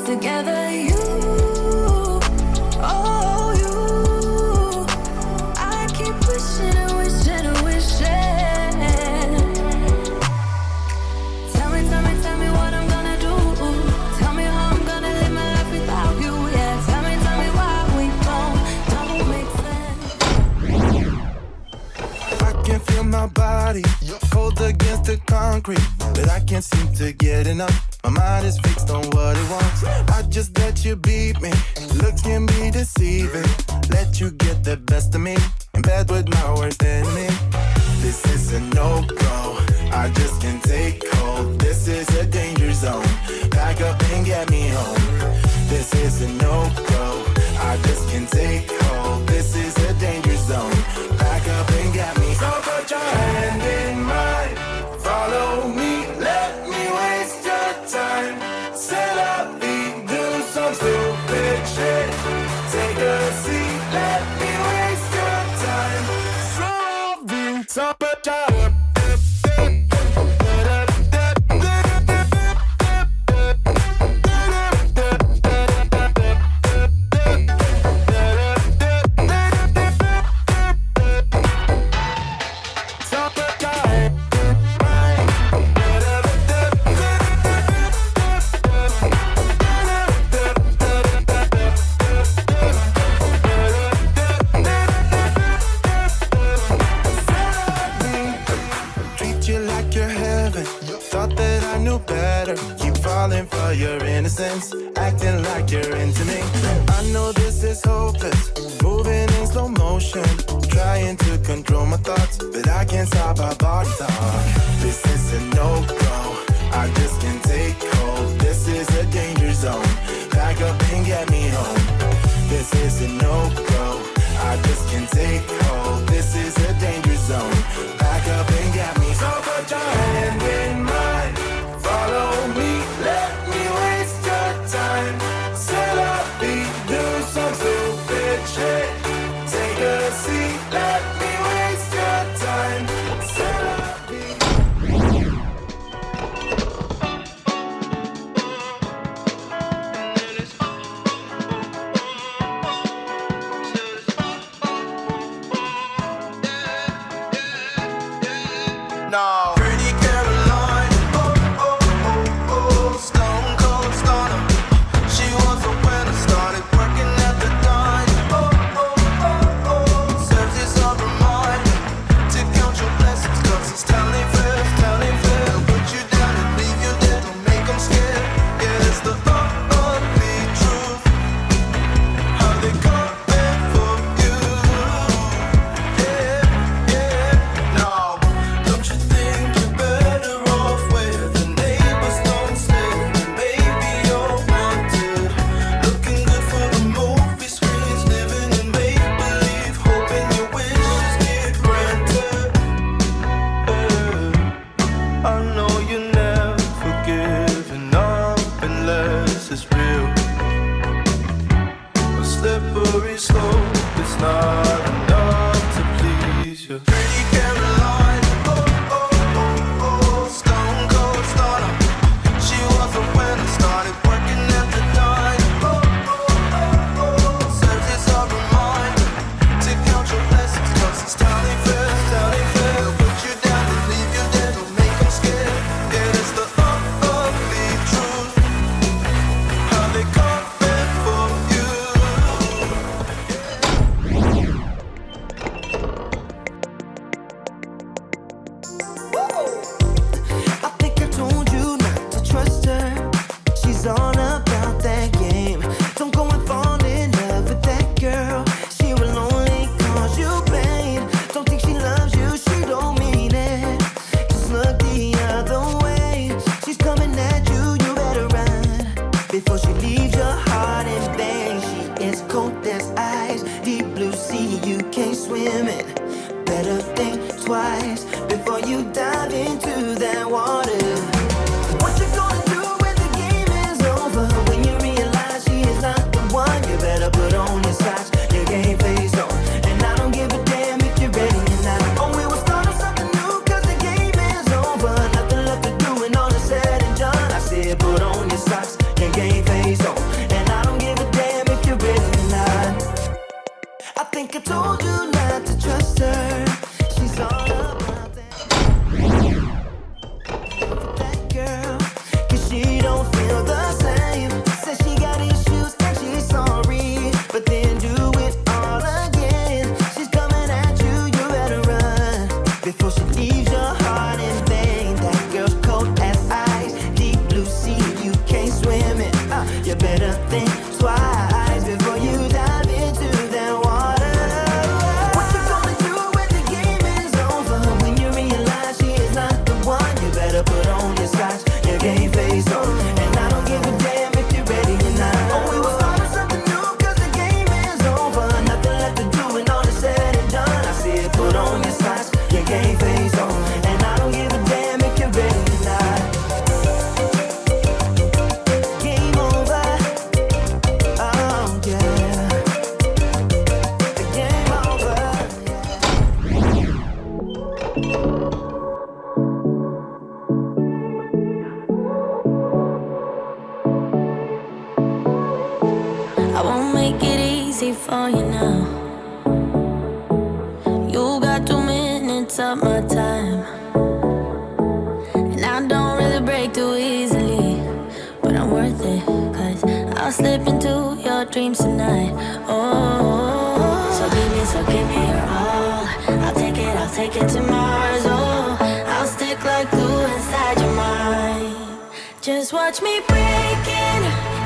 Together, you, oh, you. I keep wishing and wishing and wishing. Tell me what I'm gonna do. Tell me how I'm gonna live my life without you. Yeah, tell me why we don't make sense. I can feel my body cold against the concrete, but I can't seem to get enough. My mind is fixed on what it wants. I just let you beat me. Looks can be deceiving. Let you get the best of me. In bed with my worst enemy. This is a no-go. I just can't take hold. This is a danger zone. Pack up and get me home. This is a no-go. I just can't take hold. This is a danger zone. Pack up and get me home. So put your hand in mine. Follow me. Let me waste your time. C'est la vie. Do some stupid shit. Take a seat. Let me waste your time. So put your hand. For your innocence, acting like you're into me. I know this is hopeless, moving in slow motion, trying to control my thoughts, but I can't stop our body talk. This is a no-go, I just can't take hold. This is a danger zone, pack up and get me home. This is a no-go, I just can't take hold. This is a danger zone, pack up and get me home. So put your hand in mine, follow me, let me waste your time. C'est la vie, do some stupid shit. Take a seat, let me waste your time. C'est la vie. No. Said and done. it's up my time. And I don't really break too easily, but I'm worth it, cause I'll slip into your dreams tonight. Oh, so give me your all. I'll take it to Mars. Oh, I'll stick like glue inside your mind. Just watch me breaking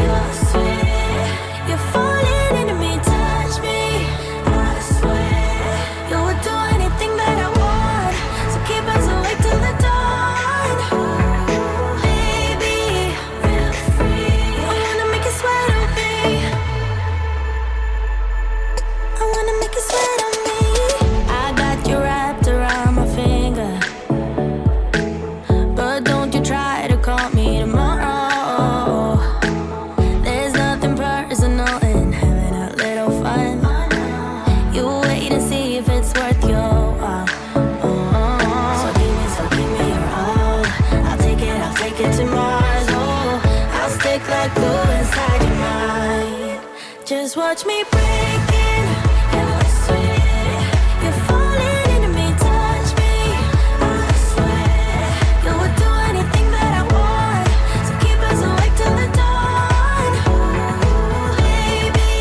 your sweat. You're falling into me, touch me. I swear you would do anything that I want. So keep us awake till the dawn. Baby, feel free. I wanna make you sweat on me. I wanna make you sweat on me. I got you wrapped around my finger, but don't you try to call me tomorrow. There's nothing personal in having a little fun. You wait and see if it's worth your while. So give me your all. I'll take it to Mars. Oh, I'll stick like glue inside your mind. Just watch me breaking your sweat. You're falling into me, touch me. I swear you would do anything that I want. So keep us awake till the dawn. Baby,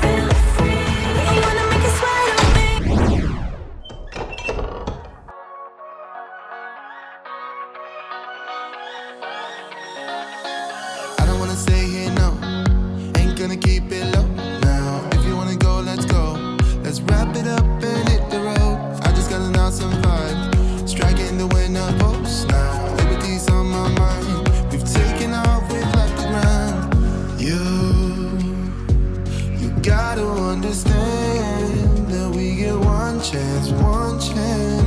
feel free. I wanna make you sweat on me. I don't wanna stay here, no. Ain't gonna keep it low now. If you wanna go, let's go. Let's wrap it up and hit the road. I just got an awesome vibe, striking the winner post now. Liberty's on my mind. We've taken off, we've left the ground. You gotta understand that we get one chance, one chance.